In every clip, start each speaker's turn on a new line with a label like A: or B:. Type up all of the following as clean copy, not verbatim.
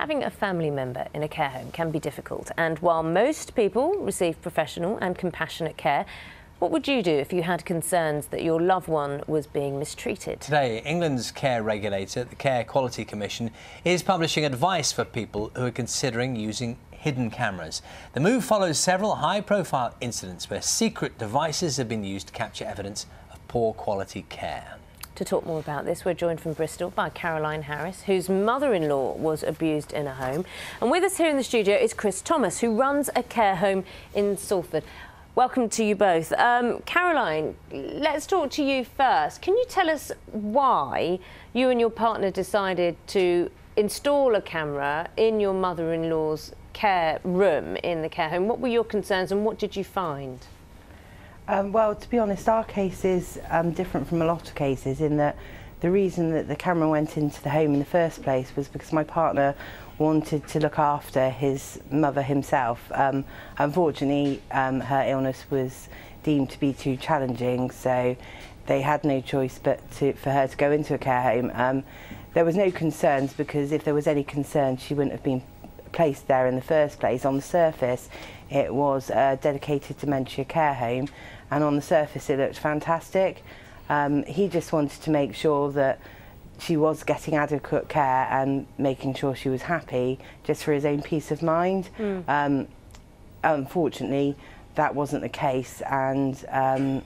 A: Having a family member in a care home can be difficult, and while most people receive professional and compassionate care, what would you do if you had concerns that your loved one was being mistreated?
B: Today, England's care regulator, the Care Quality Commission, is publishing advice for people who are considering using hidden cameras. The move follows several high-profile incidents where secret devices have been used to capture evidence of poor quality care.
A: To talk more about this, we're joined from Bristol by Caroline Harris, whose mother-in-law was abused in a home. And with us here in the studio is Chris Thomas, who runs a care home in Salford. Welcome to you both. Caroline, let's talk to you first. Can you tell us why you and your partner decided to install a camera in your mother-in-law's care room in the care home? What were your concerns and what did you find?
C: Well, to be honest, our case is different from a lot of cases in that the reason that the camera went into the home in the first place was because my partner wanted to look after his mother himself. Unfortunately, her illness was deemed to be too challenging, so they had no choice but for her to go into a care home. There was no concerns because if there was any concern, she wouldn't have been placed there in the first place. On the surface, it was a dedicated dementia care home, and on the surface it looked fantastic. He just wanted to make sure that she was getting adequate care and making sure she was happy, just for his own peace of mind. Unfortunately, that wasn't the case, and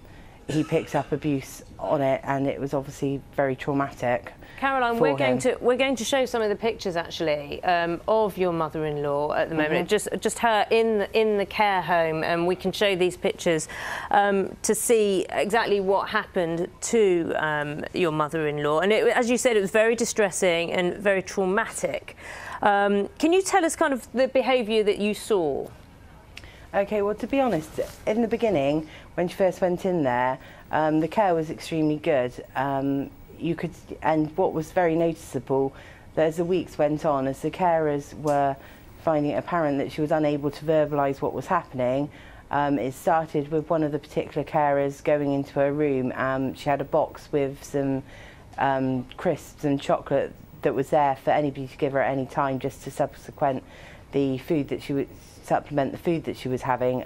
C: he picked up abuse on it, and it was obviously very traumatic.
A: Caroline, we're going to show some of the pictures actually of your mother-in-law at the moment. Just her in the care home, and we can show these pictures to see exactly what happened to your mother-in-law. And as you said, it was very distressing and very traumatic. Can you tell us kind of the behaviour that you saw?
C: Okay, well, to be honest, in the beginning, when she first went in there, the care was extremely good. And what was very noticeable, that as the weeks went on, as the carers were finding it apparent that she was unable to verbalise what was happening, it started with one of the particular carers going into her room. She had a box with some crisps and chocolate that was there for anybody to give her at any time, just to supplement the food that she was having.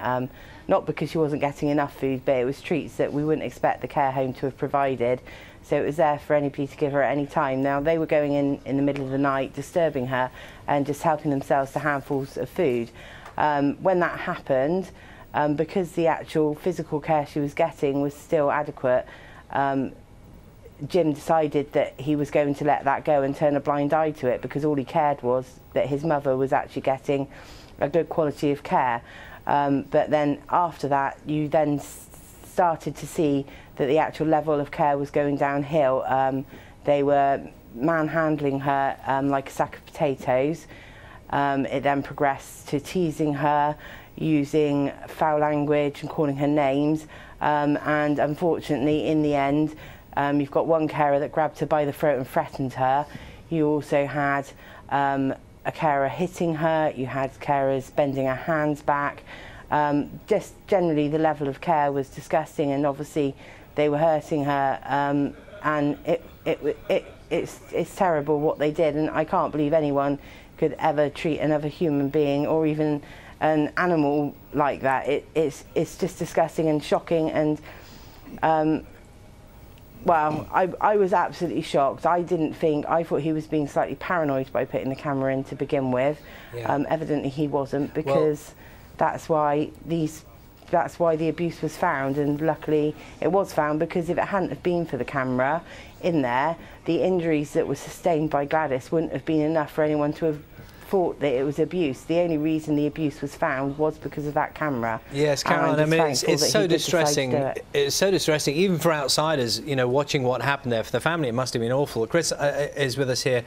C: Not because she wasn't getting enough food, but it was treats that we wouldn't expect the care home to have provided. So it was there for anybody to give her at any time. Now, they were going in the middle of the night, disturbing her and just helping themselves to handfuls of food. When that happened, because the actual physical care she was getting was still adequate, Jim decided that he was going to let that go and turn a blind eye to it, because all he cared was that his mother was actually getting a good quality of care. But then after that, you then started to see that the actual level of care was going downhill. They were manhandling her like a sack of potatoes. It then progressed to teasing her, using foul language and calling her names. And unfortunately, in the end, you've got one carer that grabbed her by the throat and threatened her. You also had a carer hitting her. You had carers bending her hands back. Just generally, the level of care was disgusting, and obviously they were hurting her, and it's terrible what they did, and I can't believe anyone could ever treat another human being or even an animal like that. It's just disgusting and shocking, and well, I was absolutely shocked. I thought he was being slightly paranoid by putting the camera in to begin with. Yeah. Evidently he wasn't, because that's why the abuse was found, and luckily it was found, because if it hadn't have been for the camera in there, the injuries that were sustained by Gladys wouldn't have been enough for anyone to have thought that it was abuse. The only reason the abuse was found was because of that camera.
B: Yes, Caroline, I mean, it's so distressing. It's so distressing, even for outsiders, you know, watching what happened there. For the family, it must have been awful. Chris is with us here.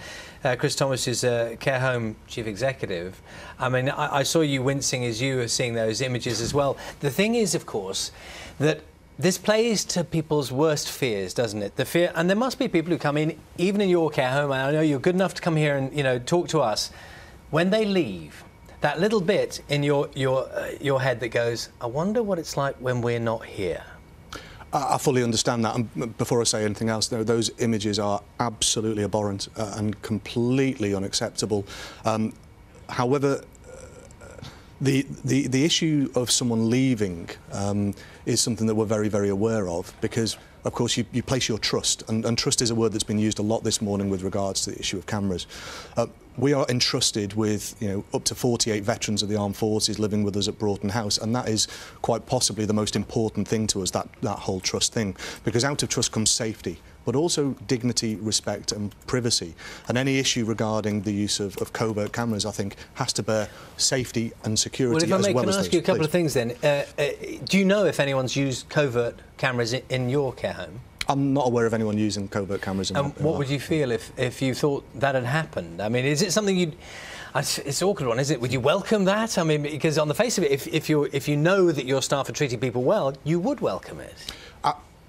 B: Chris Thomas is Care Home Chief Executive. I mean, I saw you wincing as you were seeing those images as well. The thing is, of course, that this plays to people's worst fears, doesn't it? The fear, and there must be people who come in, even in your care home, and I know you're good enough to come here and, you know, talk to us. When they leave, that little bit in your head that goes, I wonder what it's like when we're not here.
D: I fully understand that, and before I say anything else, though, those images are absolutely abhorrent and completely unacceptable. However, the issue of someone leaving is something that we're very, very aware of, because of course you place your trust, and trust is a word that's been used a lot this morning with regards to the issue of cameras. We are entrusted with, you know, up to 48 veterans of the armed forces living with us at Broughton House, and that is quite possibly the most important thing to us, that whole trust thing, because out of trust comes safety, but also dignity, respect and privacy. And any issue regarding the use of covert cameras, I think, has to bear safety and security as well as those.
B: Can I ask you a couple of things then? Do you know if anyone's used covert cameras in your care home?
D: I'm not aware of anyone using covert cameras.
B: What would you feel if you thought that had happened? I mean, is it something you'd... It's an awkward one, is it? Would you welcome that? I mean, because on the face of it, if you know that your staff are treating people well, you would welcome it.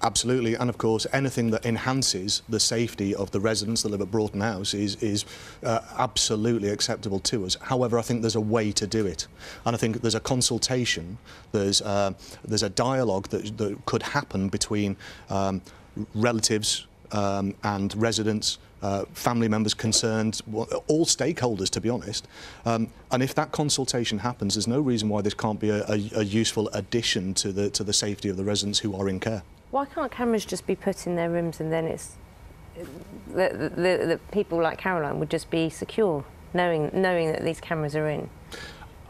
D: Absolutely, and of course anything that enhances the safety of the residents that live at Broughton House is absolutely acceptable to us. However, I think there's a way to do it, and I think there's a consultation, there's a dialogue that could happen between relatives and residents, family members concerned, all stakeholders, to be honest. And if that consultation happens, there's no reason why this can't be a useful addition to the safety of the residents who are in care.
A: Why can't cameras just be put in their rooms and then it's the people like Caroline would just be secure, knowing that these cameras are in?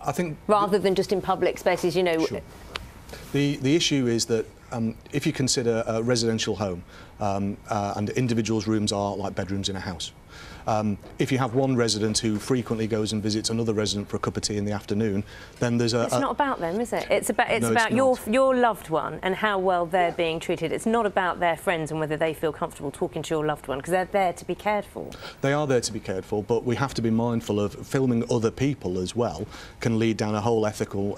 A: I think rather than just in public spaces, you know.
D: Sure. The issue is that if you consider a residential home and individuals' rooms are like bedrooms in a house. If you have one resident who frequently goes and visits another resident for a cup of tea in the afternoon, then there's
A: It's not about them, is it? It's about your loved one and how well they're being treated. It's not about their friends and whether they feel comfortable talking to your loved one, because they're there to be cared for.
D: They are there to be cared for, but we have to be mindful of filming other people as well can lead down a whole ethical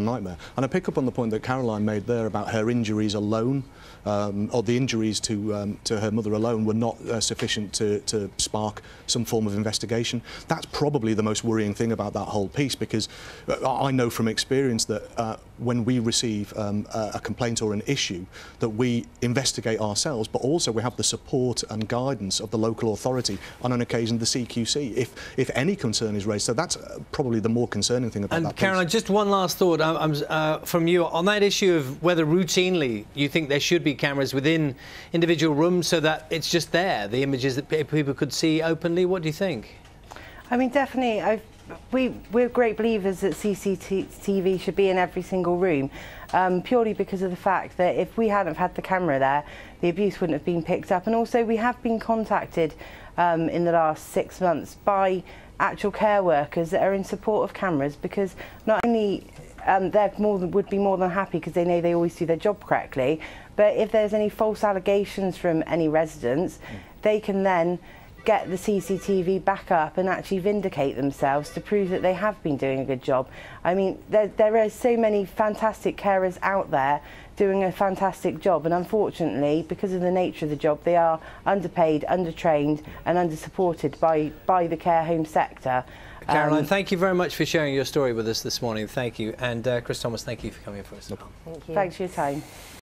D: nightmare. And I pick up on the point that Caroline made there about her injuries alone, or the injuries to her mother alone were not sufficient to spark some form of investigation. That's probably the most worrying thing about that whole piece, because I know from experience that when we receive a complaint or an issue, that we investigate ourselves, but also we have the support and guidance of the local authority, and on occasion the CQC, if any concern is raised. So that's probably the more concerning thing about that piece.
B: Caroline, just one last thought from you on that issue of whether routinely you think there should be cameras within individual rooms so that it's just there, the images that people could see openly. What do you think?
C: I mean, definitely, we're great believers that CCTV should be in every single room, purely because of the fact that if we hadn't had the camera there, the abuse wouldn't have been picked up. And also we have been contacted in the last 6 months by actual care workers that are in support of cameras, because not only would be more than happy because they know they always do their job correctly, but if there's any false allegations from any residents, they can then get the CCTV back up and actually vindicate themselves to prove that they have been doing a good job. I mean, there are so many fantastic carers out there doing a fantastic job, and unfortunately, because of the nature of the job, they are underpaid, undertrained and under-supported by the care home sector.
B: Caroline, thank you very much for sharing your story with us this morning. Thank you. And Chris Thomas, thank you for coming for us.
C: Thank you. Thanks for your time.